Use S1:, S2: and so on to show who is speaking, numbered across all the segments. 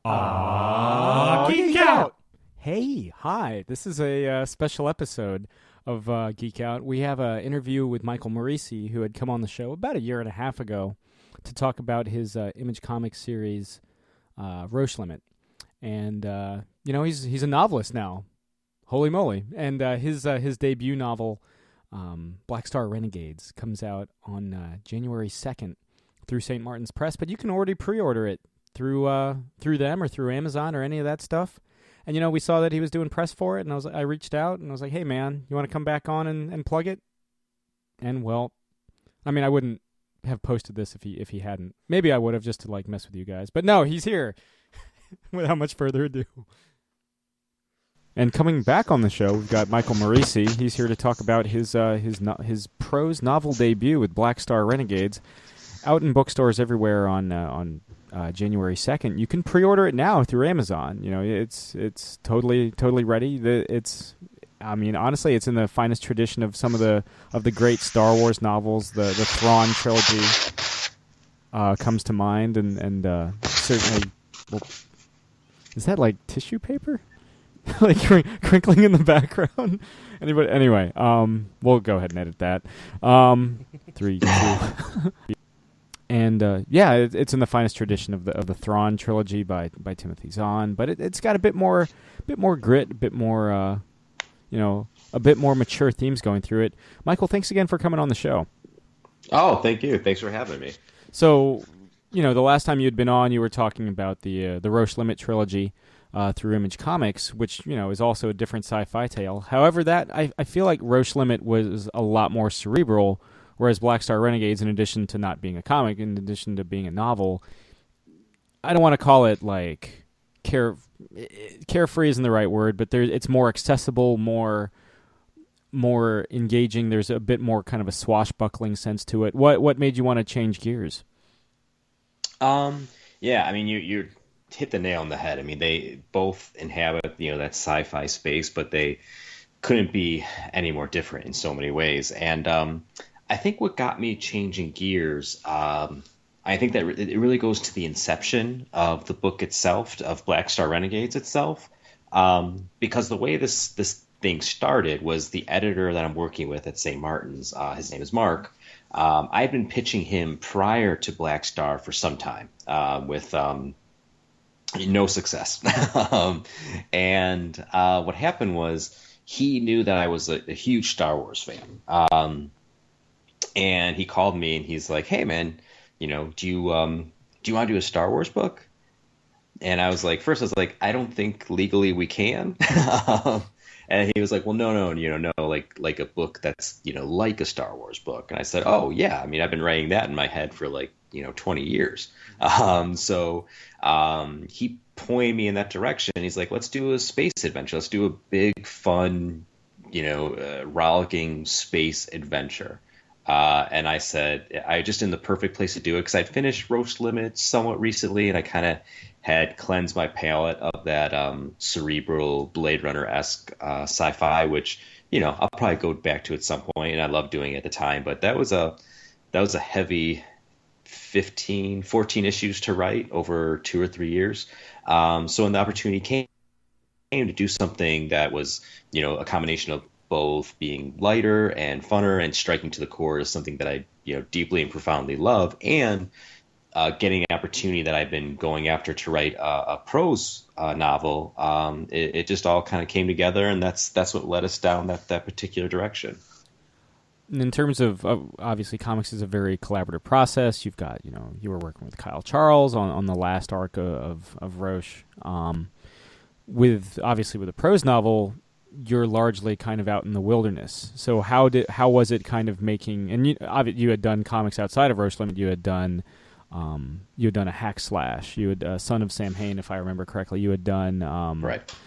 S1: Geek Out! Hey, hi. This is a special episode of Geek Out. We have an interview with Michael Moreci, who had come on the show about a year and a half ago to talk about his Image Comics series, Roche Limit. And, he's a novelist now. Holy moly. And his debut novel, Black Star Renegades, comes out on January 2nd through St. Martin's Press, but you can already pre-order it through them or through Amazon or any of that stuff. And, we saw that he was doing press for it, and I reached out, and I was like, hey, man, you want to come back on and plug it? And, well, I mean, I wouldn't have posted this if he hadn't. Maybe I would have just to, mess with you guys. But no, he's here. Without much further ado. And coming back on the show, we've got Michael Moreci. He's here to talk about his prose novel debut with Black Star Renegades, out in bookstores everywhere on January 2nd. You can pre-order it now through Amazon. It's totally ready. Honestly, it's in the finest tradition of some of the great Star Wars novels. The Thrawn trilogy comes to mind, and certainly. Well, is that like tissue paper? Like crinkling in the background? Anyway, we'll go ahead and edit that. 3, 2. And it's in the finest tradition of the Thrawn trilogy by Timothy Zahn, but it's got a bit more grit, a bit more a bit more mature themes going through it. Michael, thanks again for coming on the show.
S2: Oh, thank you. Thanks for having me.
S1: So, the last time you had been on, you were talking about the Roche Limit trilogy through Image Comics, which is also a different sci-fi tale. However, that I feel like Roche Limit was a lot more cerebral. Whereas Black Star Renegades, in addition to not being a comic, in addition to being a novel, I don't want to call it like carefree isn't the right word, but it's more accessible, more engaging. There's a bit more kind of a swashbuckling sense to it. What made you want to change gears?
S2: You hit the nail on the head. I mean, they both inhabit that sci-fi space, but they couldn't be any more different in so many ways. And I think what got me changing gears, I think that it really goes to the inception of the book itself, of Black Star Renegades itself, because the way this thing started was the editor that I'm working with at St. Martin's, his name is Mark. I'd been pitching him prior to Black Star for some time with no success. And what happened was he knew that I was a huge Star Wars fan. And he called me and he's like, hey, man, do you want to do a Star Wars book? And I was like, I don't think legally we can. And he was like, well, no, like a book that's, like a Star Wars book. And I said, oh, yeah. I mean, I've been writing that in my head for 20 years. So he pointed me in that direction. He's like, let's do a space adventure. Let's do a big, fun, rollicking space adventure. And I said, I just in the perfect place to do it because I'd finished Roche Limit somewhat recently, and I kind of had cleansed my palate of that cerebral Blade Runner-esque sci-fi, which I'll probably go back to at some point, and I loved doing it at the time. But that was a heavy 14 issues to write over 2 or 3 years. So when the opportunity came to do something that was a combination of both being lighter and funner and striking to the core is something that I deeply and profoundly love, and getting an opportunity that I've been going after to write a prose novel, it just all kind of came together, and that's what led us down that particular direction.
S1: In terms of obviously comics is a very collaborative process. You've got you were working with Kyle Charles on the last arc of Roche. With a prose novel, you're largely kind of out in the wilderness. So how was it kind of making? And you had done comics outside of Roche Limit. You had done a hack slash. You had Son of Sam Hain, if I remember correctly. You had done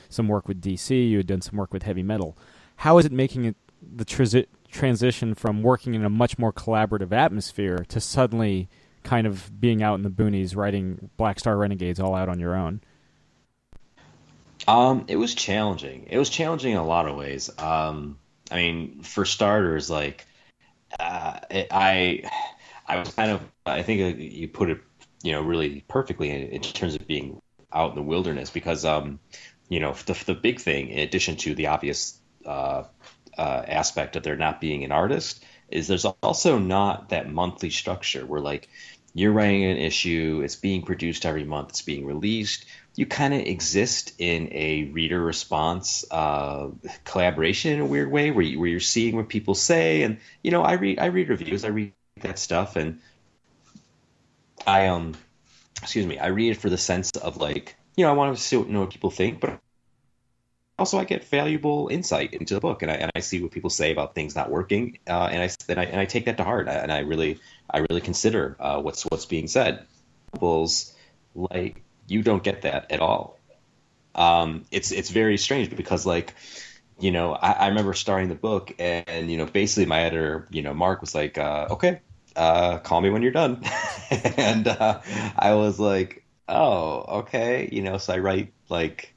S1: some work with DC. You had done some work with heavy metal. How is it making it the transition from working in a much more collaborative atmosphere to suddenly kind of being out in the boonies writing Black Star Renegades all out on your own?
S2: It was challenging. It was challenging in a lot of ways. For starters, I was kind of, I think you put it, really perfectly in terms of being out in the wilderness because, the big thing, in addition to the obvious aspect of there not being an artist, is there's also not that monthly structure where like you're writing an issue, it's being produced every month, it's being released. You kind of exist in a reader response collaboration in a weird way where you're seeing what people say. And, I read reviews, I read that stuff, and I read it for the sense of like, I want to know what people think, but also I get valuable insight into the book, and I see what people say about things not working, and I take that to heart, and I really consider what's being said. Like you don't get that at all. It's very strange because like, I remember starting the book, and basically my editor, Mark was like, okay, call me when you're done, and I was like, oh, okay, so I write like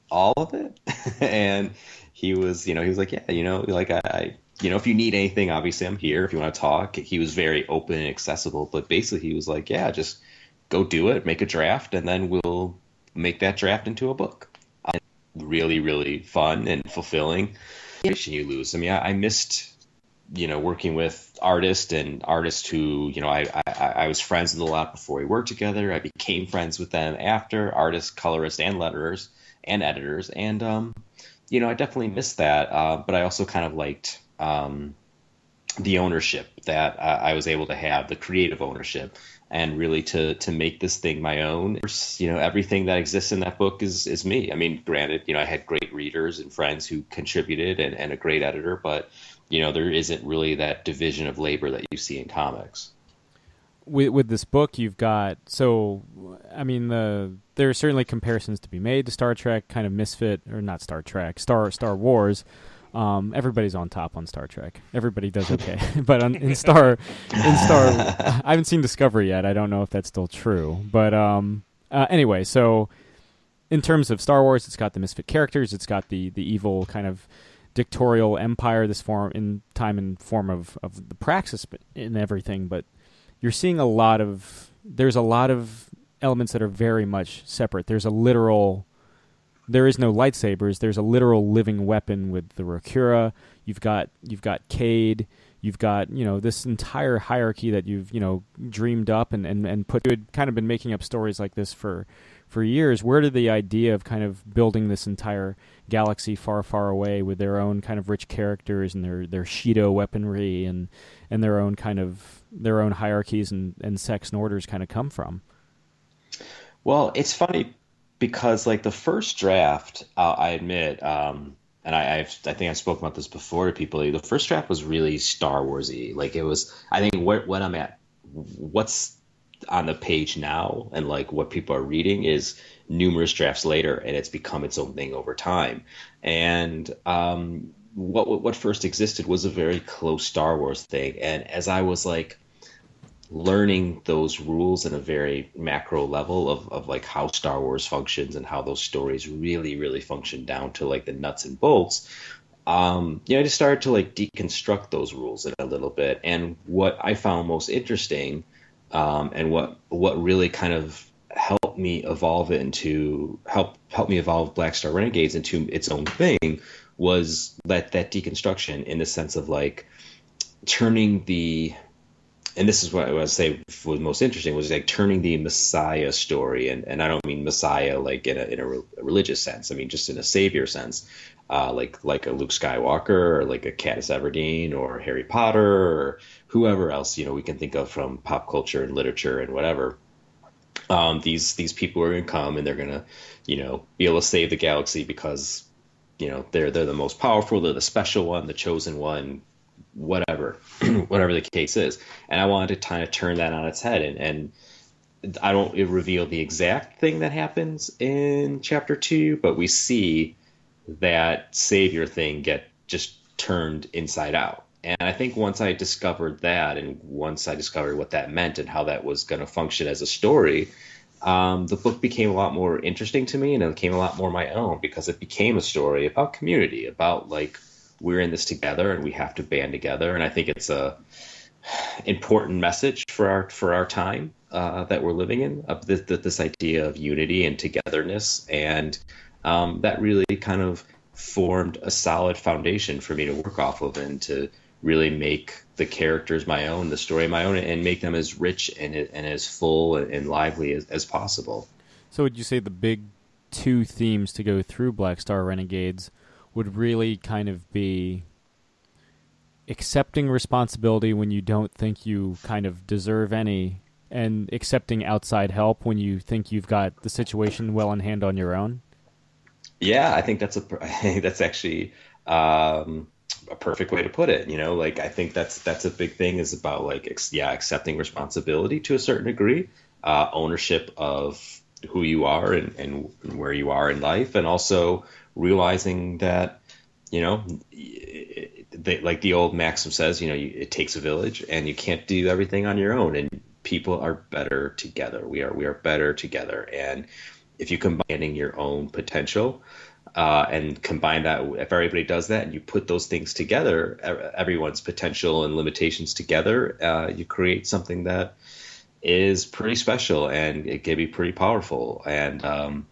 S2: all of it. And he was like, yeah, like if you need anything, obviously I'm here if you want to talk. He was very open and accessible, but basically he was like, yeah, just go do it, make a draft, and then we'll make that draft into a book. Really, really fun and fulfilling. You lose. I mean, I missed, working with artists who, I was friends with a lot before we worked together. I became friends with them after, artists, colorists, and letterers and editors. And, I definitely missed that. But I also kind of liked the ownership that I was able to have, the creative ownership, and really to make this thing my own. Everything that exists in that book is me. I mean, granted, I had great readers and friends who contributed and a great editor, but, there isn't really that division of labor that you see in comics.
S1: With this book, you've got, there are certainly comparisons to be made to Star Trek, kind of misfit, or not Star Trek, Star Wars. Everybody's on top on Star Trek. Everybody does okay, but in Star, I haven't seen Discovery yet. I don't know if that's still true, but anyway. So, in terms of Star Wars, it's got the misfit characters. It's got the evil kind of dictatorial empire, this form in time and form of the praxis and everything. But you're seeing there's a lot of elements that are very much separate. There is no lightsabers. There's a literal living weapon with the Rokura. You've got Cade. You've got this entire hierarchy that you've dreamed up and put. You had kind of been making up stories like this for years. Where did the idea of kind of building this entire galaxy far, far away with their own kind of rich characters and their Shido weaponry and their own hierarchies and sects and orders kind of come from?
S2: Well, it's funny because like the first draft, I admit, and I think I've spoken about this before to people. The first draft was really Star Wars-y. Like it was, I think what I'm at, what's on the page now, and like what people are reading is numerous drafts later, and it's become its own thing over time. And what first existed was a very close Star Wars thing. And as I was like learning those rules in a very macro level of like how Star Wars functions and how those stories really, really function down to like the nuts and bolts, I just started to like deconstruct those rules in a little bit. And what I found most interesting, and what really kind of helped me evolve Black Star Renegades into its own thing was that deconstruction, in the sense of like turning and this is what I would say was most interesting, was like turning the Messiah story, and I don't mean Messiah like in a religious sense. I mean just in a savior sense, like a Luke Skywalker, or like a Katniss Everdeen, or Harry Potter, or whoever else we can think of from pop culture and literature and whatever. These people are going to come, and they're going to be able to save the galaxy because they're the most powerful, they're the special one, the chosen one, whatever whatever the case is. And I wanted to kind of turn that on its head, and I don't reveal the exact thing that happens in chapter 2, but we see that savior thing get just turned inside out. And I think once I discovered that, and once I discovered what that meant and how that was going to function as a story, the book became a lot more interesting to me, and it became a lot more my own, because it became a story about community, about like we're in this together and we have to band together. And I think it's important message for our time that we're living in, of this idea of unity and togetherness, and that really kind of formed a solid foundation for me to work off of and to really make the characters my own, the story my own, and make them as rich and as full and lively as possible.
S1: So would you say the big two themes to go through Black Star Renegades would really kind of be accepting responsibility when you don't think you kind of deserve any, and accepting outside help when you think you've got the situation well in hand on your own?
S2: Yeah, I think I think that's actually a perfect way to put it. You know, like I think that's a big thing, is about like accepting responsibility to a certain degree, ownership of who you are and where you are in life, and also realizing that, you know, like the old maxim says, you know, it takes a village, and you can't do everything on your own, and people are better together. We are better together, and if you combine your own potential and combine that, if everybody does that and you put those things together, everyone's potential and limitations together, you create something that is pretty special, and it can be pretty powerful. And I'm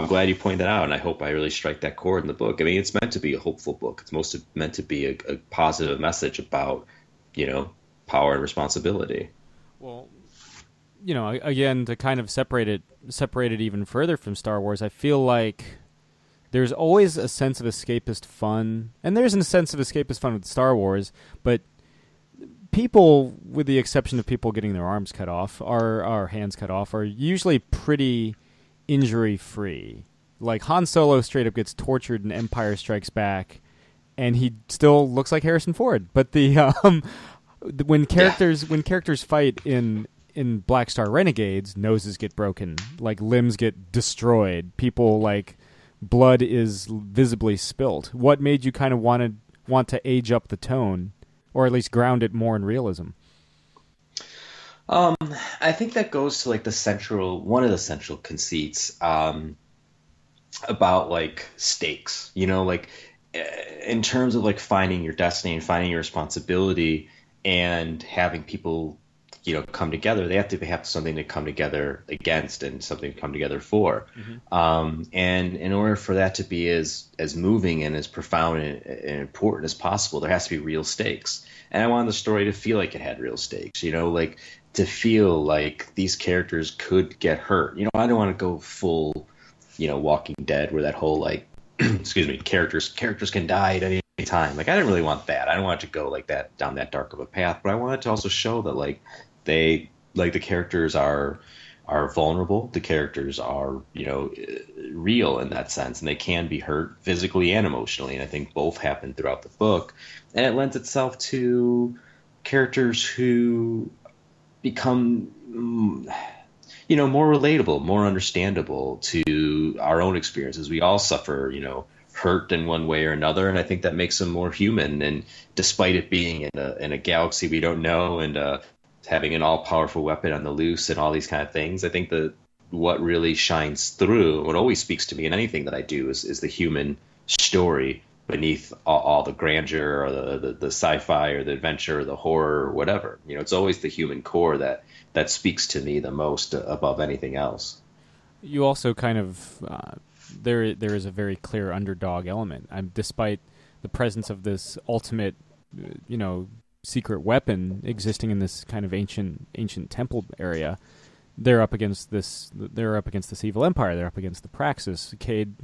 S2: glad you pointed that out, and I hope I really strike that chord in the book. I mean, it's meant to be a hopeful book. It's meant to be a positive message about, you know, power and responsibility.
S1: Well, you know, again, to kind of separate it even further from Star Wars, I feel like there's always a sense of escapist fun, and there's a sense of escapist fun with Star Wars, but people, with the exception of people getting their arms cut off, our hands cut off, are usually pretty injury-free. Like, Han Solo straight up gets tortured in Empire Strikes Back, and he still looks like Harrison Ford. But when characters fight in Black Star Renegades, noses get broken, like limbs get destroyed, people, like, blood is visibly spilt. What made you kind of want to age up the tone, or at least ground it more in realism?
S2: I think that goes to like one of the central conceits about like stakes, you know, like in terms of like finding your destiny and finding your responsibility and having people, you know, come together. They have to have something to come together against and something to come together for. Mm-hmm. And in order for that to be as moving and as profound and important as possible, there has to be real stakes. And I wanted the story to feel like it had real stakes, you know, like to feel like these characters could get hurt. You know, I don't want to go full, you know, Walking Dead, where that whole like, excuse me, characters can die at any time. Like, I didn't really want that. I don't want it to go like that, down that dark of a path. But I wanted to also show that like the characters are vulnerable. The characters are, you know, real in that sense, and they can be hurt physically and emotionally. And I think both happen throughout the book, and it lends itself to characters who become, you know, more relatable, more understandable to our own experiences. We all suffer, you know, hurt in one way or another, and I think that makes them more human. And despite it being in a galaxy we don't know, and having an all-powerful weapon on the loose and all these kind of things, I think that what really shines through, what always speaks to me in anything that I do, is the human story beneath all the grandeur, or the sci-fi or the adventure or the horror or whatever. You know, it's always the human core that speaks to me the most above anything else.
S1: You also kind of there is a very clear underdog element. Despite the presence of this ultimate, you know, secret weapon existing in this kind of ancient temple area, they're up against this evil empire. They're up against the Praxis, Cade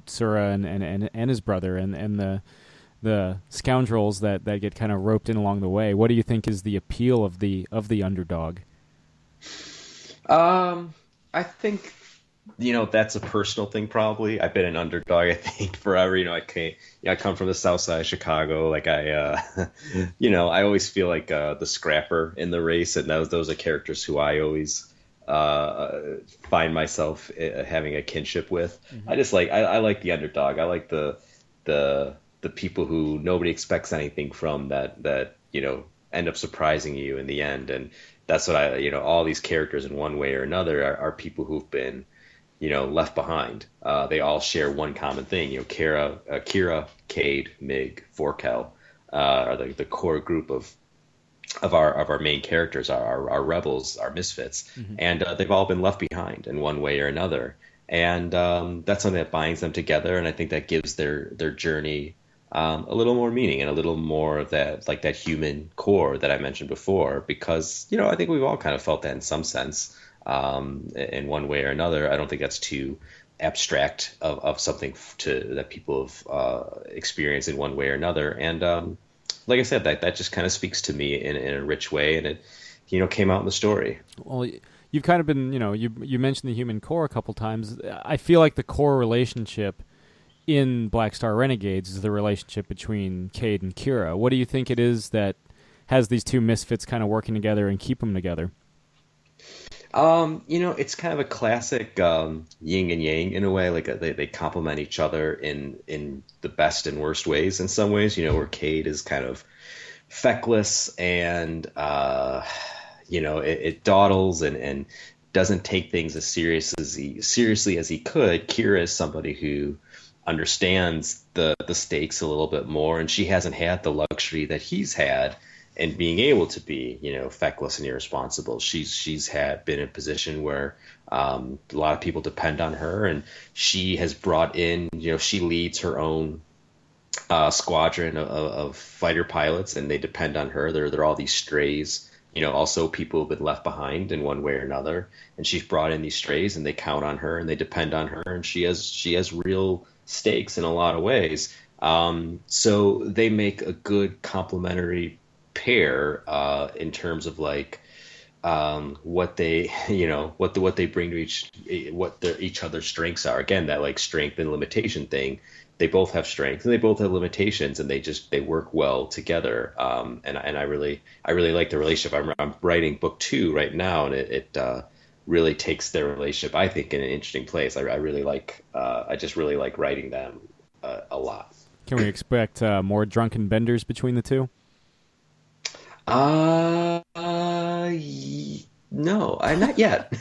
S1: Sura and his brother, and the scoundrels that get kind of roped in along the way. What do you think is the appeal of the underdog?
S2: I think, you know, that's a personal thing. Probably, I've been an underdog, I think, forever. You know, I come from the South Side of Chicago. Like you know, I always feel like the scrapper in the race, and those are characters who I always find myself having a kinship with. Mm-hmm. I like the underdog. I like the people who nobody expects anything from, that you know, end up surprising you in the end. And that's what you know, all these characters in one way or another are people who've been, you know, left behind. They all share one common thing. You know, Kira, Cade, Mig, Forkel are the core group of of our main characters, our rebels, our misfits,
S1: Hmm.
S2: and they've all been left behind in one way or another, and that's something that binds them together, and I think that gives their journey a little more meaning and a little more of that like that human core that I mentioned before, because I think we've all kind of felt that in some sense, in one way or another. I don't think that's too abstract of something that people have experienced in one way or another, and like I said, that just kind of speaks to me in a rich way, and it came out in the story.
S1: Well, you've kind of been, you mentioned the human core a couple times. I feel like the core relationship in Black Star Renegades is the relationship between Cade and Kira. What do you think it is that has these two misfits kind of working together and keep them together?
S2: It's kind of a classic yin and yang in a way. Like they complement each other in the best and worst ways. In some ways, where Cade is kind of feckless and it dawdles and doesn't take things as seriously as he could. Kira is somebody who understands the stakes a little bit more, and she hasn't had the luxury that he's had and being able to be, feckless and irresponsible. She's had been in a position where a lot of people depend on her, and she has brought in, she leads her own squadron of fighter pilots, and they depend on her. They're all these strays, also people who've been left behind in one way or another. And she's brought in these strays, and they count on her, and they depend on her, and she has real stakes in a lot of ways. So they make a good complementary pair in terms of like what they what they bring to each other's strengths are. Again, that like strength and limitation thing. They both have strengths and they both have limitations, and they work well together. And I really like the relationship. I'm writing book 2 right now, and it really takes their relationship, I think, in an interesting place. I really like I just really like writing them a lot.
S1: Can we expect more drunken benders between the two?
S2: No, I not yet.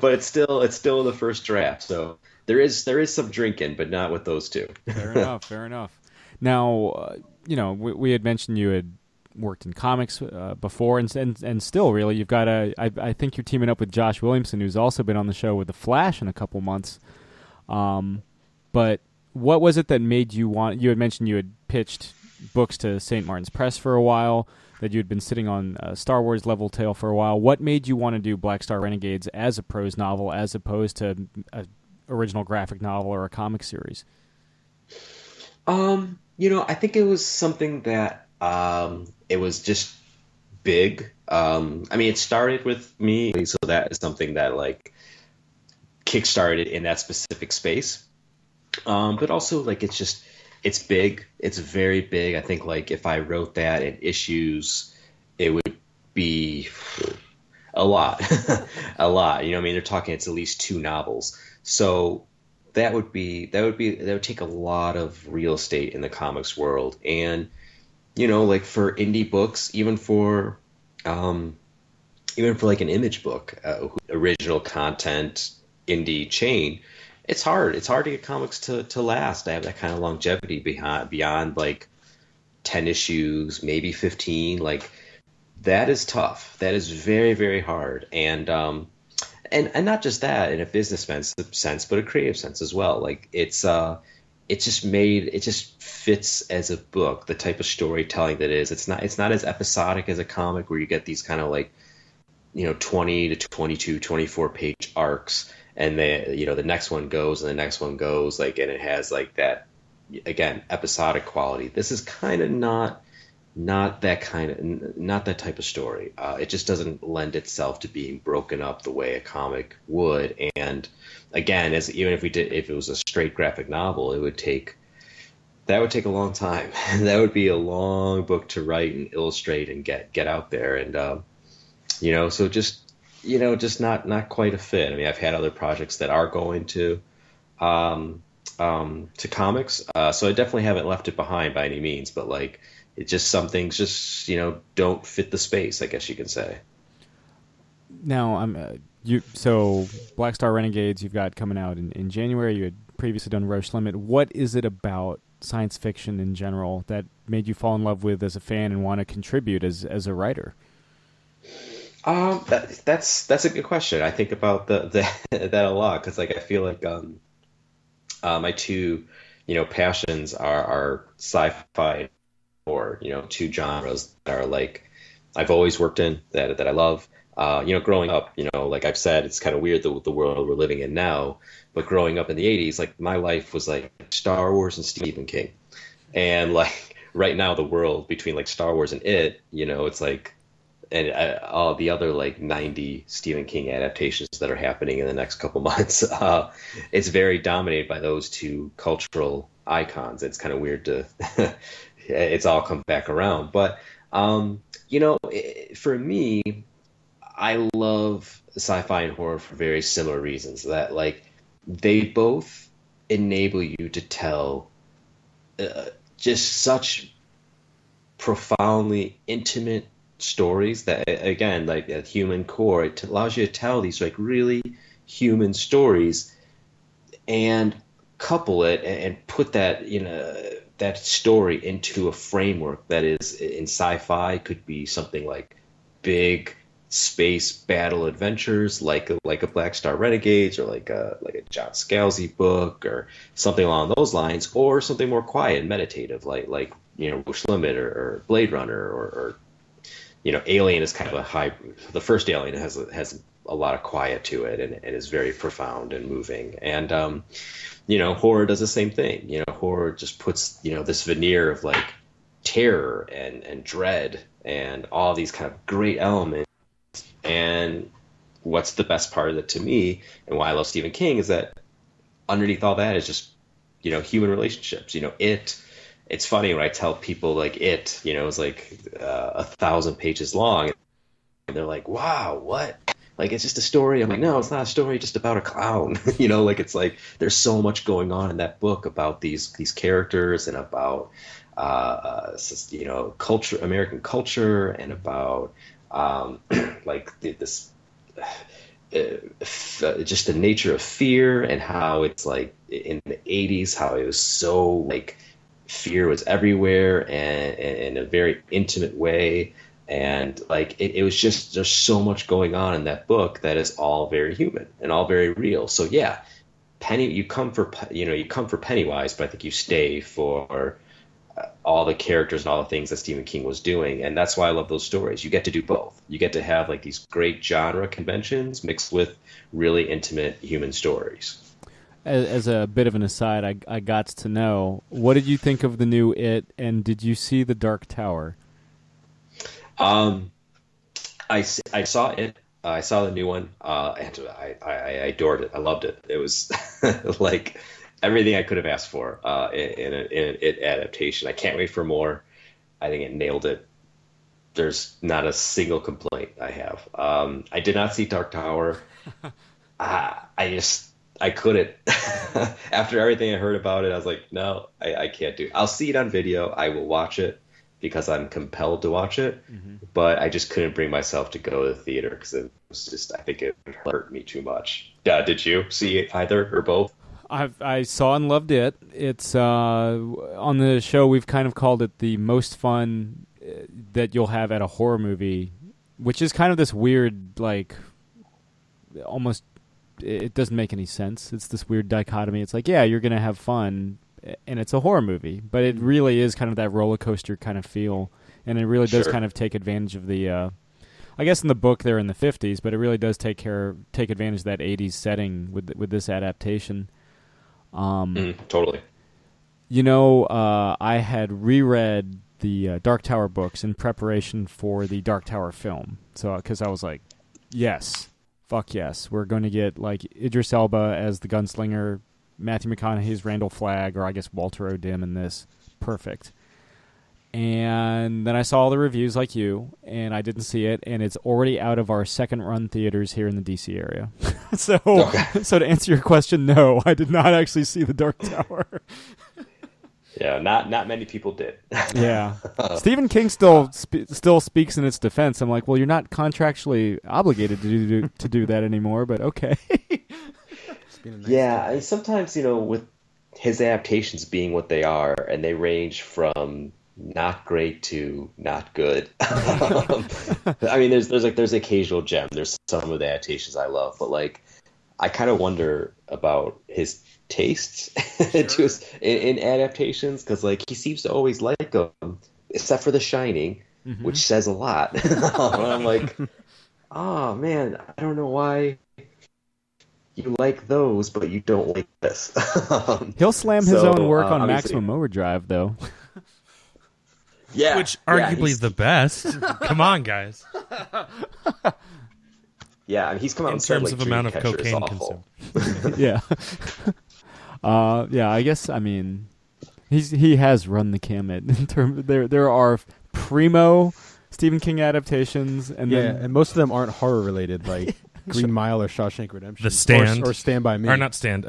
S2: But it's still the first draft, so there is some drinking, but not with those two.
S1: Fair enough. Fair enough. Now, we had mentioned you had worked in comics before, and still, really, you've got I think you're teaming up with Josh Williamson, who's also been on the show with the Flash in a couple months. But what was it that made you want? You had mentioned you had pitched books to St. Martin's Press for a while. That you had been sitting on Star Wars level tale for a while. What made you want to do Black Star Renegades as a prose novel, as opposed to a original graphic novel or a comic series?
S2: I think it was something that it was just big. I mean, it started with me, so that is something that like kickstarted in that specific space. But also like it's big. It's very big. I think like if I wrote that in issues, it would be a lot, a lot. I mean, they're talking it's at least 2 novels. So that would take a lot of real estate in the comics world. And like for indie books, even for like an image book, original content indie chain, it's hard. It's hard to get comics to last. To have that kind of longevity beyond like 10 issues, maybe 15. Like that is tough. That is very, very hard. And not just that in a business sense, but a creative sense as well. Like it just fits as a book, the type of storytelling that is. It's not as episodic as a comic where you get these kind of like 20 to 22, 24 page arcs, and the next one goes and the next one goes, like, and it has like that, again, episodic quality. This is kind of not that type of story. It just doesn't lend itself to being broken up the way a comic would. And again, even if it was a straight graphic novel, that would take a long time. That would be a long book to write and illustrate and get out there. And so just not quite a fit. I mean, I've had other projects that are going to comics, so I definitely haven't left it behind by any means. But like, it's just some things just don't fit the space, I guess you can say.
S1: Now, so Black Star Renegades you've got coming out in January. You had previously done Roche Limit. What is it about science fiction in general that made you fall in love with as a fan and want to contribute as a writer?
S2: That's a good question. I think about the that a lot because like I feel like my two passions are sci-fi or two genres that are like I've always worked in that I love. Growing up, like I've said, it's kind of weird the world we're living in now. But growing up in the '80s, like my life was like Star Wars and Stephen King, and like right now the world between like Star Wars and it's like and all the other like 90 Stephen King adaptations that are happening in the next couple months. It's very dominated by those two cultural icons. It's kind of weird to it's all come back around, but for me, I love sci-fi and horror for very similar reasons. That like they both enable you to tell just such profoundly intimate stories that, again, like at human core, it allows you to tell these like really human stories and couple it and put that that story into a framework that is in sci-fi could be something like big space battle adventures like a Black Star Renegades or like a John Scalzi book or something along those lines, or something more quiet and meditative like Bush Limit or Blade Runner or Alien is kind of a high. The first Alien has a lot of quiet to it and is very profound and moving. And horror does the same thing. Horror just puts this veneer of like terror and dread and all these kind of great elements. And what's the best part of it to me, and why I love Stephen King, is that underneath all that is just human relationships. It's funny when I tell people like it's like 1,000 pages long, and they're like, "Wow, what? Like it's just a story?" I'm like, "No, it's not a story, just about a clown." Like it's like there's so much going on in that book about these characters and about culture, American culture, and about like this just the nature of fear and how it's like in the '80s how it was so like fear was everywhere and in a very intimate way, and like it was just there's so much going on in that book that is all very human and all very real. So yeah, you come for Pennywise, but I think you stay for all the characters and all the things that Stephen King was doing, and that's why I love those stories. You get to do both. You get to have like these great genre conventions mixed with really intimate human stories.
S1: As a bit of an aside, I got to know, what did you think of the new It, and did you see The Dark Tower?
S2: I saw it. I saw the new one, and I adored it. I loved it. It was like everything I could have asked for in an It adaptation. I can't wait for more. I think it nailed it. There's not a single complaint I have. I did not see Dark Tower. I couldn't. After everything I heard about it, I was like, no, I can't do it. I'll see it on video. I will watch it because I'm compelled to watch it. Mm-hmm. But I just couldn't bring myself to go to the theater because it was just, I think it hurt me too much. Did you see either or both?
S1: I saw and loved it. It's on the show we've kind of called it the most fun that you'll have at a horror movie, which is kind of this weird, like, almost, it doesn't make any sense. It's this weird dichotomy. It's like, yeah, you're going to have fun, and it's a horror movie, but it really is kind of that roller coaster kind of feel, and it really does kind of take advantage of the, I guess in the book they're in the 50s, but it really does take advantage of that 80s setting with this adaptation.
S2: Totally.
S1: I had reread the Dark Tower books in preparation for the Dark Tower film. So, because I was like, yes, fuck yes, we're going to get like Idris Elba as the gunslinger, Matthew McConaughey's Randall Flagg, or I guess Walter O'Dim in this. Perfect. And then I saw all the reviews like you, and I didn't see it, and it's already out of our second-run theaters here in the D.C. area. So to answer your question, no, I did not actually see The Dark Tower.
S2: Yeah, not many people did.
S1: Yeah. Stephen King still speaks in its defense. I'm like, well, you're not contractually obligated to do that anymore, but okay.
S2: Yeah, sometimes, with his adaptations being what they are, and they range from not great to not good. I mean, there's occasional gem. There's some of the adaptations I love, but like I kind of wonder about his tastes in adaptations, because like he seems to always like them, except for The Shining, which says a lot. And I'm like, oh man, I don't know why you like those, but you don't like this.
S1: He'll slam his own work on Maximum Overdrive, though.
S2: Yeah,
S3: which arguably is the best. Come on, guys.
S2: Yeah, I mean, he's come out
S3: in
S2: and said,
S3: terms
S2: like,
S3: of amount of
S2: Dreamcatcher is
S3: cocaine
S2: awful.
S3: consumed.
S1: Yeah. Yeah, I guess, I mean, he has run the gamut. In terms, there are primo Stephen King adaptations, and then
S4: and most of them aren't horror related, like Green Mile or Shawshank Redemption.
S3: The Stand.
S4: Or Stand By Me.
S3: Or not Stand.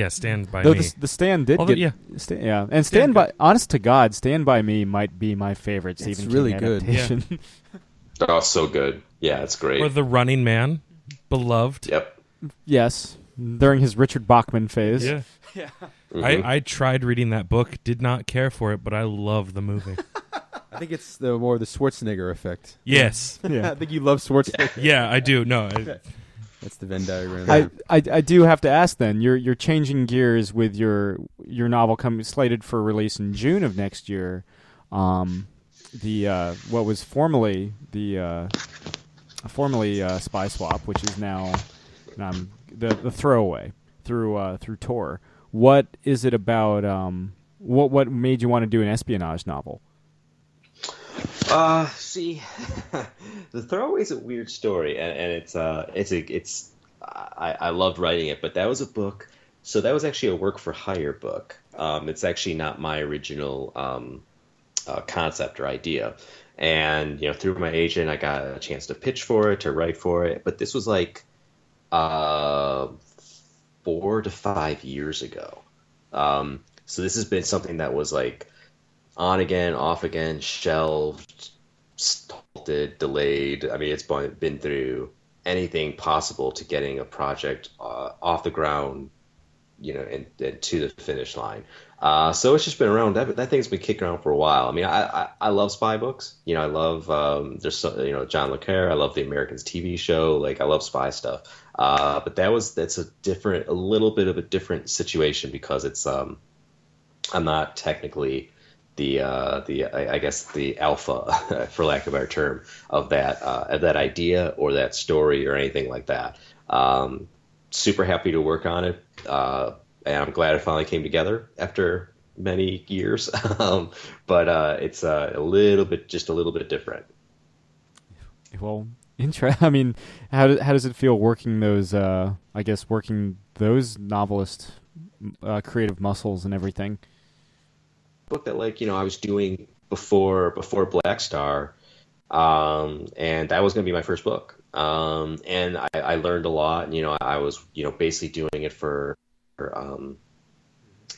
S3: Stand By
S1: though
S3: Me.
S1: the Stand did
S3: Although,
S1: get...
S3: yeah.
S1: And Stand By... Honest to God, Stand By Me might be my favorite Stephen King
S4: really good.
S1: adaptation.
S4: Yeah.
S2: Oh, so good. Yeah, it's great.
S3: Or The Running Man. Beloved.
S2: Yep.
S1: Yes. During his Richard Bachman phase.
S3: Yeah.
S2: Mm-hmm.
S3: I tried reading that book, did not care for it, but I love the movie.
S4: I think it's more the Schwarzenegger effect.
S3: Yes.
S4: I think you love Schwarzenegger.
S3: Yeah, I do. No.
S4: That's the Venn diagram.
S1: I do have to ask then, you're changing gears with your novel slated for release in June of next year. The what was formerly Spy Swap, which is now the Throwaway through Tor. What is it about? What made you want to do an espionage novel?
S2: See, The Throwaway is a weird story, and I loved writing it, but that was a book. So that was actually a work for hire book. It's actually not my original concept or idea. And through my agent, I got a chance to pitch for it, to write for it. But this was like 4 to 5 years ago. So this has been something that was like on again, off again, shelved, stalled, delayed. I mean, it's been through anything possible to getting a project off the ground, and to the finish line. So it's just been around. That thing's been kicking around for a while. I mean, I love spy books. I love John le Carre. I love the Americans TV show. Like, I love spy stuff. But that's a little bit of a different situation, because it's I'm not technically I guess the alpha, for lack of a better term, of that idea or that story or anything like that. Super happy to work on it, and I'm glad it finally came together after many years. But it's a little bit different.
S1: Well, I mean, how does it feel working those? Working those novelist creative muscles and everything.
S2: Book that I was doing before Black Star, and that was going to be my first book. And I learned a lot. I was basically doing it for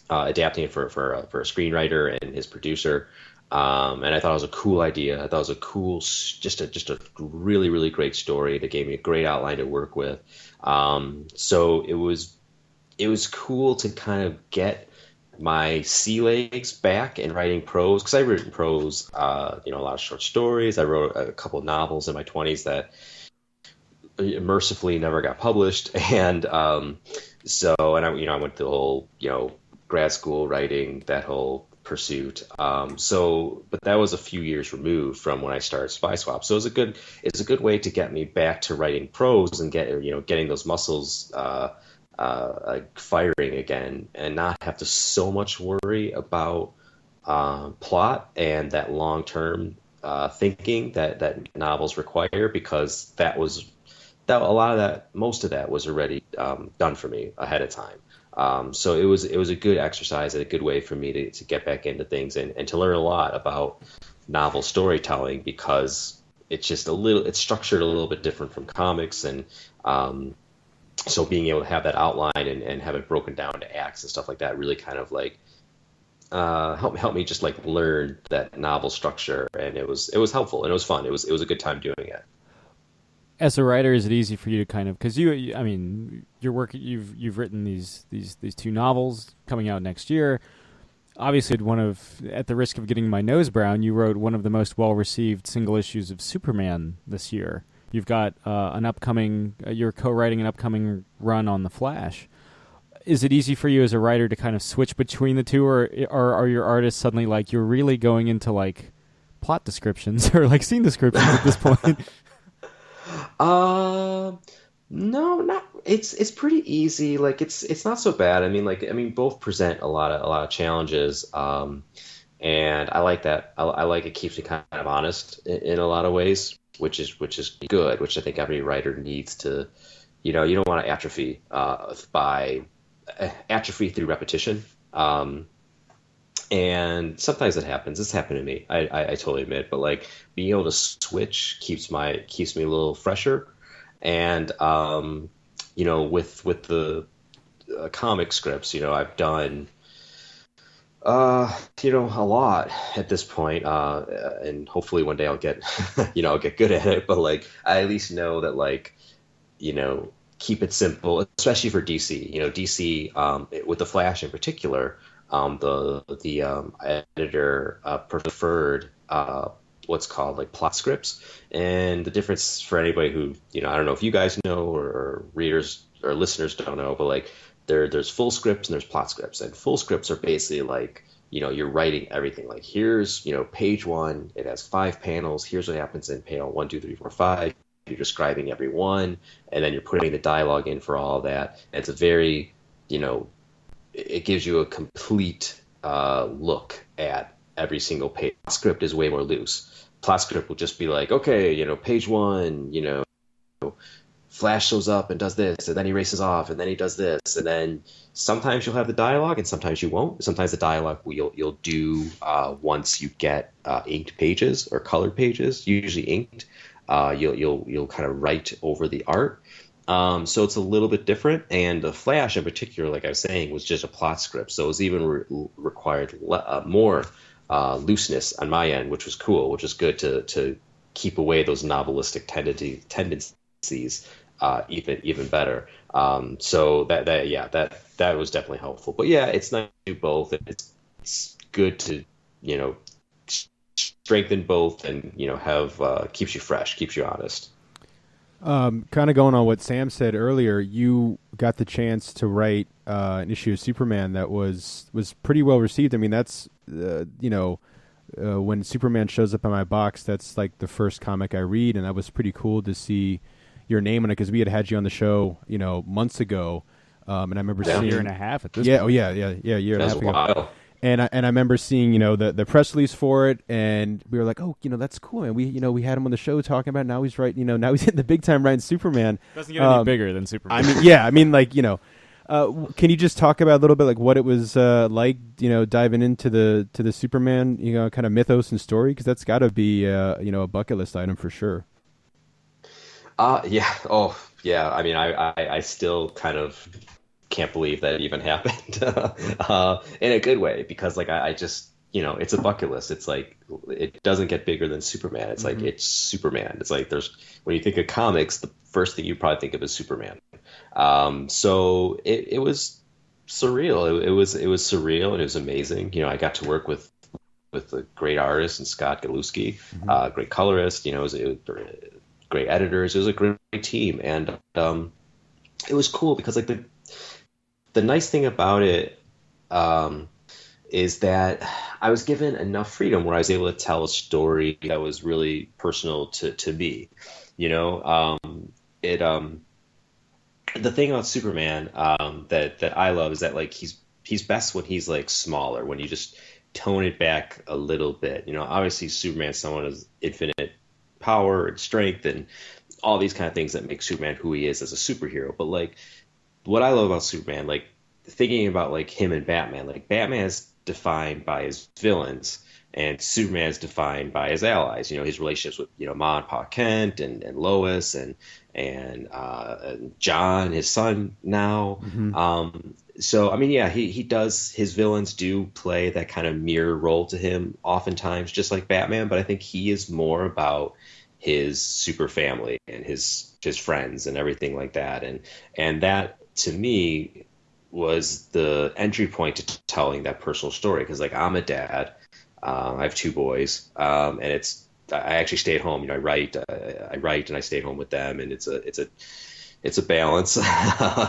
S2: adapting it for a screenwriter and his producer. And I thought it was a cool idea. I thought it was a cool, just a really, really great story that gave me a great outline to work with. So it was cool to kind of get my sea legs back in writing prose, because I've written prose, a lot of short stories. I wrote a couple of novels in my 20s that mercifully never got published. And I went through the whole, grad school writing, that whole pursuit. But that was a few years removed from when I started Spy Swap. So it's a good way to get me back to writing prose and getting those muscles firing again, and not have to so much worry about plot and that long-term thinking that novels require, because most of that was already done for me ahead of time. So it was a good exercise and a good way for me to get back into things and to learn a lot about novel storytelling, because it's structured a little bit different from comics, and so being able to have that outline and have it broken down to acts and stuff like that really kind of like help me just like learn that novel structure, and it was helpful and it was fun. It was a good time doing it.
S1: As a writer, is it easy for you to kind of, because I mean, your work, you've written these two novels coming out next year. Obviously, at the risk of getting my nose brown, you wrote one of the most well-received single issues of Superman this year. You've got an upcoming, you're co-writing an upcoming run on The Flash. Is it easy for you as a writer to kind of switch between the two, or are your artists suddenly like, you're really going into like plot descriptions or like scene descriptions at this point?
S2: No, not. It's pretty easy. Like it's not so bad. I mean, both present a lot of challenges. And I like that. I like it keeps me kind of honest in a lot of ways, which is good. Which I think every writer needs to. You don't want to atrophy through repetition. And sometimes it happens. This happened to me. I totally admit. But like being able to switch keeps me a little fresher. And with the comic scripts, I've done a lot at this point, and hopefully one day I'll get I'll get good at it. But like I at least know that like keep it simple, especially for DC. DC with the Flash in particular, the editor preferred what's called like plot scripts. And the difference for anybody who, I don't know if you guys know or readers or listeners don't know, but like there's full scripts and there's plot scripts. And full scripts are basically like, you're writing everything. Like here's, page 1, it has 5 panels. Here's what happens in panel 1, 2, 3, 4, 5. You're describing every one, and then you're putting the dialogue in for all that. And it's a very, it gives you a complete look at every single page. Script is way more loose. Plot script will just be like, okay, page 1, Flash shows up and does this, and then he races off, and then he does this, and then sometimes you'll have the dialogue, and sometimes you won't. Sometimes the dialogue you'll do once you get inked pages or colored pages, usually inked. You'll kind of write over the art. So it's a little bit different. And the Flash in particular, like I was saying, was just a plot script. So it was even required more looseness on my end, which was cool, which is good to keep away those novelistic tendencies even better. So that was definitely helpful. But yeah, it's nice to do both. It's good to, strengthen both and, have keeps you fresh, keeps you honest.
S4: Kind of going on what Sam said earlier, you got the chance to write an issue of Superman that was pretty well received. I mean, that's when Superman shows up in my box, that's like the first comic I read, and that was pretty cool to see your name on it because we had you on the show, months ago, and I remember seeing
S1: a year and a half at this.
S4: Yeah,
S1: point.
S4: Year and a half ago.
S2: Wild.
S4: And I remember seeing, the press release for it, and we were like, oh, that's cool. And we had him on the show talking about it. Now he's writing, now he's hitting the big time writing Superman.
S1: Doesn't get any bigger than Superman.
S4: Can you just talk about a little bit like what it was like, diving into the Superman, kind of mythos and story? Because that's got to be, a bucket list item for sure.
S2: Yeah. Oh, yeah. I mean, I still kind of can't believe that it even happened in a good way, because like I just it's a bucket list. It's like it doesn't get bigger than Superman. It's like it's Superman. It's like when you think of comics, the first thing you probably think of is Superman. So it was surreal. It was surreal, and it was amazing. I got to work with a great artist and Scott Galuski, great colorist. It was great editors. It was a great team, and it was cool because like the nice thing about it is that I was given enough freedom where I was able to tell a story that was really personal to me. The thing about Superman that I love is that like he's best when he's like smaller, when you just tone it back a little bit. Obviously Superman's someone with infinite power and strength and all these kind of things that make Superman who he is as a superhero. But like what I love about Superman, like thinking about like him and Batman, like Batman is defined by his villains and Superman is defined by his allies. His relationships with Ma and Pa Kent and Lois and John, his son now. So I mean, yeah, he does. His villains do play that kind of mirror role to him oftentimes, just like Batman. But I think he is more about his super family and his friends and everything like that. And that to me was the entry point to telling that personal story, because like I'm a dad, I have two boys, and I actually stay at home. You know, I write and I stay home with them, and it's a balance.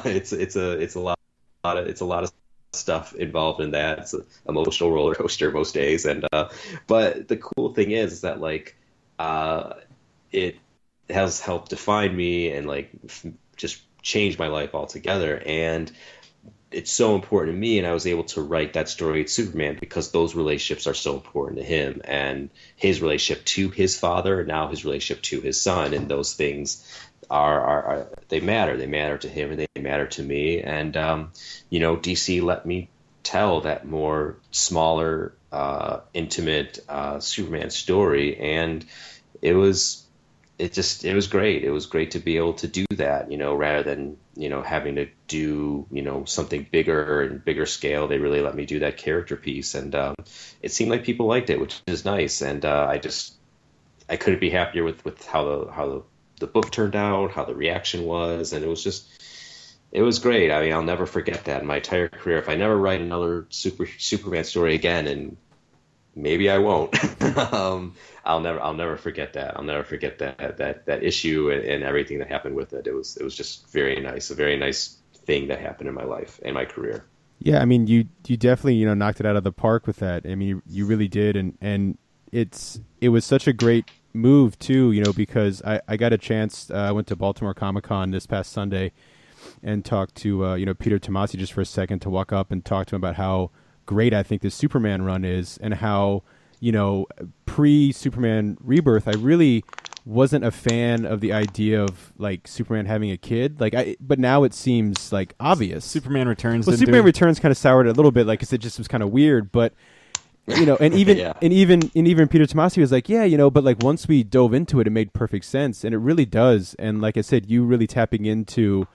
S2: it's a lot of stuff involved in that. It's an emotional roller coaster most days, and but the cool thing is that like it has helped define me and like just change my life altogether. And it's so important to me, and I was able to write that story with Superman because those relationships are so important to him, and his relationship to his father, and now his relationship to his son, and those things are they matter. They matter to him, and they matter to me. And you know, DC let me tell that more smaller, intimate Superman story, and it was great. It was great to be able to do that, you know, rather than, you know, having to do, you know, something bigger and bigger scale. They really let me do that character piece, and it seemed like people liked it, which is nice. And I couldn't be happier with how the book turned out, how the reaction was, and it was great. I mean, I'll never forget that in my entire career. If I never write another Superman story again, and maybe I won't. I'll never forget that. I'll never forget that issue and everything that happened with it. It was just very nice, a very nice thing that happened in my life and my career.
S4: Yeah, I mean, you definitely, you know, knocked it out of the park with that. I mean, you really did, and it was such a great move too, you know, because I got a chance. I went to Baltimore Comic-Con this past Sunday and talked to you know, Peter Tomasi just for a second, to walk up and talk to him about how great I think this Superman run is, and how, you know, pre-Superman Rebirth, I really wasn't a fan of the idea of like Superman having a kid. But now it seems like obvious.
S1: Superman Returns.
S4: Well, Superman Returns kind of soured it a little bit, like, 'cause it just was kind of weird. But you know, and even
S2: yeah.
S4: and even Peter Tomasi was like, yeah, you know, but like once we dove into it, it made perfect sense, and it really does. And like I said, you really tapping into,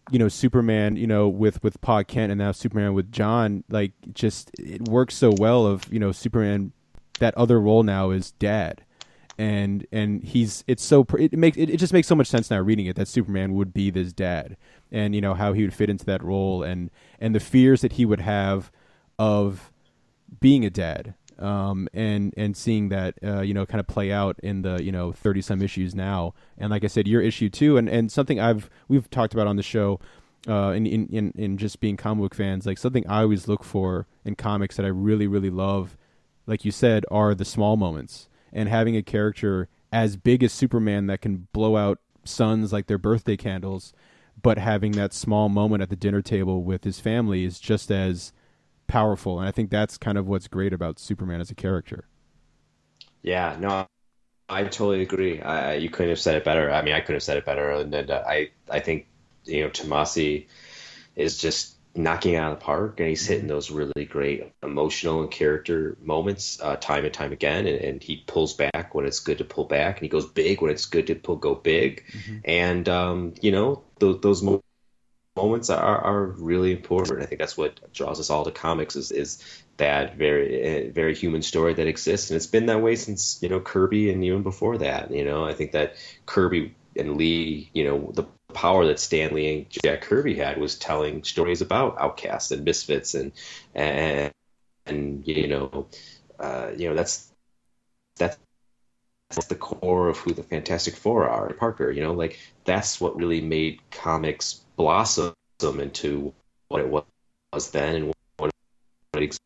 S4: you know, Superman, you know, with Pa Kent, and now Superman with John, like, just it works so well. Of, you know, Superman, that other role now is dad, and it just makes so much sense now reading it, that Superman would be this dad, and you know how he would fit into that role, and the fears that he would have of being a dad, and seeing that you know, kind of play out in the, you know, 30 some issues now. And like I said, your issue too, and something we've talked about on the show, in just being comic book fans, like something I always look for in comics that I really, really love, like you said, are the small moments. And having a character as big as Superman that can blow out suns like they're birthday candles, but having that small moment at the dinner table with his family is just as powerful. And I think that's kind of what's great about Superman as a character.
S2: Yeah, no, I totally agree. You couldn't have said it better. I mean, I couldn't have said it better. And I think, you know, Tomasi is just knocking it out of the park, and he's hitting those really great emotional and character moments time and time again. And he pulls back when it's good to pull back, and he goes big when it's good to go big. Mm-hmm. And you know, those moments are really important. I think that's what draws us all to comics, is that very, very human story that exists, and it's been that way since, you know, Kirby, and even before that. You know, I think that Kirby and Lee, you know, the power that Stan Lee and Jack Kirby had was telling stories about outcasts and misfits, and you know, that's the core of who the Fantastic Four are. Parker, you know, like, that's what really made comics blossom into what it was then, and what it exists.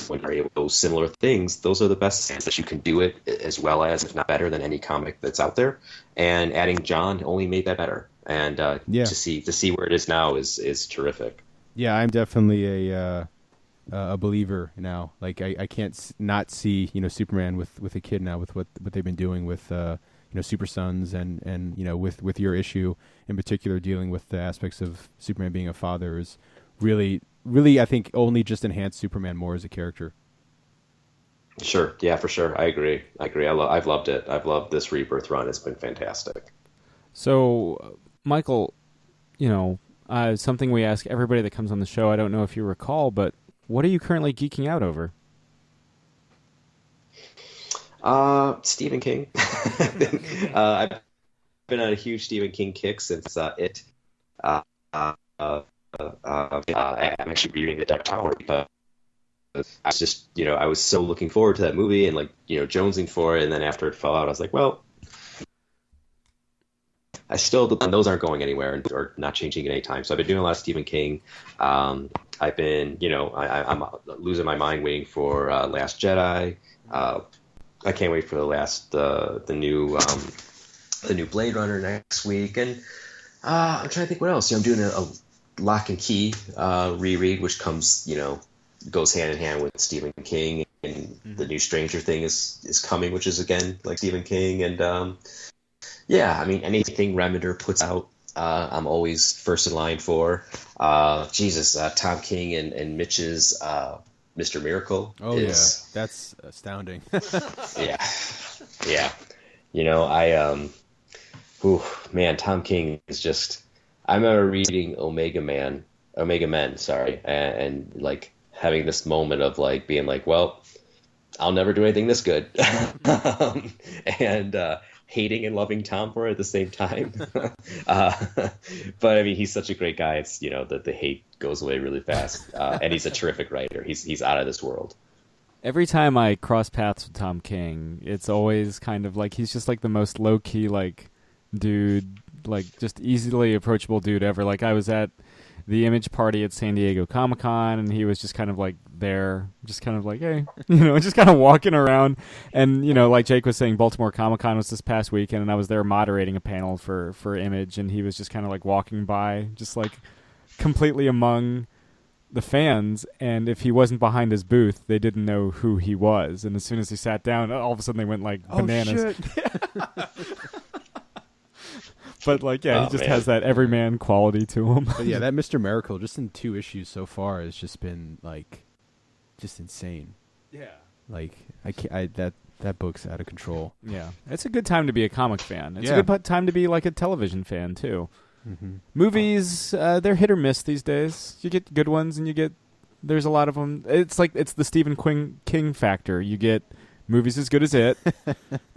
S2: When you're able to do similar things, those are the best sense that you can do it as well as, if not better than, any comic that's out there. And adding John only made that better. And to see where it is now is terrific. Yeah,
S4: I'm definitely a believer now. Like, I can't not see, you know, Superman with a kid now, with what they've been doing with you know, Super Sons, and you know, with your issue in particular, dealing with the aspects of Superman being a father, is really, I think, only just enhance Superman more as a character.
S2: Sure. Yeah, for sure. I agree. I've loved it. I've loved this Rebirth run. It's been fantastic.
S1: So, Michael, you know, something we ask everybody that comes on the show, I don't know if you recall, but what are you currently geeking out over?
S2: Stephen King. I've been on a huge Stephen King kick since It. I'm actually reading The Dark Tower because I was just, I was so looking forward to that movie and jonesing for it. And then after it fell out, I was like, well, I still, those aren't going anywhere or not changing at any time. So I've been doing a lot of Stephen King. I've been, I'm losing my mind waiting for Last Jedi. I can't wait for the new Blade Runner next week. And I'm trying to think what else. I'm doing a Lock and Key reread, which comes, goes hand in hand with Stephen King, and the new Stranger Thing is coming, which is again like Stephen King. And yeah, I mean, anything Remender puts out, I'm always first in line for. Tom King and Mitch's Mr. Miracle.
S4: Oh yeah, that's astounding.
S2: yeah. Tom King is just. I remember reading Omega Men, and like having this moment of like being like, well, I'll never do anything this good, and hating and loving Tom for it at the same time. But I mean, he's such a great guy. It's that the hate goes away really fast, and he's a terrific writer. He's out of this world.
S1: Every time I cross paths with Tom King, it's always kind of like he's just like the most low key like dude. Like just easily approachable dude ever. Like I was at the Image party at San Diego Comic-Con, and he was just kind of like there, just kind of like, hey, just kind of walking around. And like Jake was saying, Baltimore Comic-Con was this past weekend, and I was there moderating a panel for Image, and he was just kind of like walking by, just like completely among the fans. And if he wasn't behind his booth, they didn't know who he was. And as soon as he sat down, all of a sudden they went like bananas.
S4: Oh, shit.
S1: But he just has that everyman quality to him.
S4: But yeah, that Mr. Miracle, just in 2 issues so far, has just been like, just insane.
S1: Yeah.
S4: Like that book's out of control.
S1: Yeah, it's a good time to be a comic fan. It's a good time to be like a television fan too.
S4: Mm-hmm.
S1: Movies, they're hit or miss these days. You get good ones, and there's a lot of them. It's the Stephen King factor. You get movies as good as it,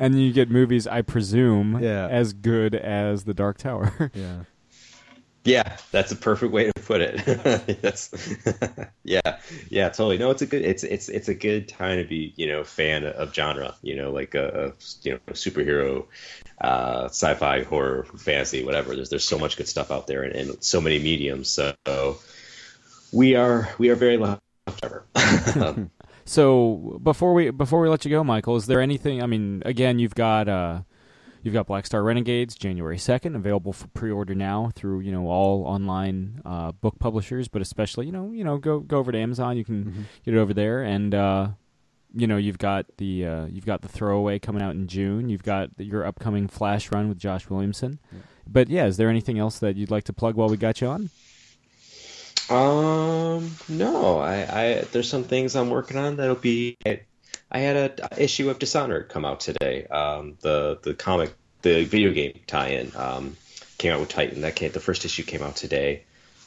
S1: and you get movies, I presume, as good as The Dark Tower.
S2: Yeah, that's a perfect way to put it. That's yeah, totally. No, it's a good time to be fan of genre. Like a superhero, sci-fi, horror, fantasy, whatever. There's so much good stuff out there, and so many mediums. So we are very lucky.
S1: So before we let you go, Michael, is there anything? I mean, again, you've got Black Star Renegades, January 2nd, available for pre-order now through all online book publishers, but especially go over to Amazon. You can get it over there, and you've got the Throwaway coming out in June. You've got your upcoming Flash run with Josh Williamson. Yeah. But is there anything else that you'd like to plug while we got you on?
S2: No, I there's some things I'm working on that'll be. I had an issue of Dishonored come out today. The video game tie-in came out with Titan. The first issue came out today.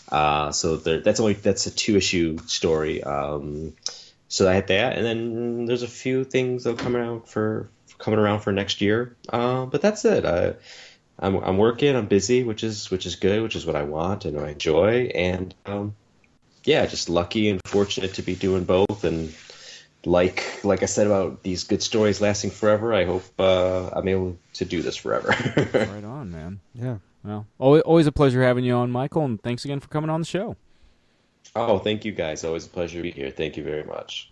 S2: So that's a 2-issue story. So I had that, and then there's a few things that are coming around for next year. But that's it. I'm working. I'm busy, which is good, which is what I want and I enjoy. And just lucky and fortunate to be doing both. And like I said about these good stories lasting forever, I hope I'm able to do this forever.
S1: Right on, man. Yeah. Well, always a pleasure having you on, Michael, and thanks again for coming on the show. Oh,
S2: thank you, guys. Always a pleasure to be here. Thank you very much.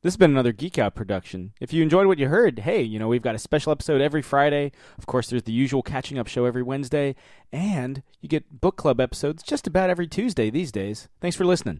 S1: This has been another Geek Out production. If you enjoyed what you heard, hey, we've got a special episode every Friday. Of course, there's the usual catching up show every Wednesday, and you get book club episodes just about every Tuesday these days. Thanks for listening.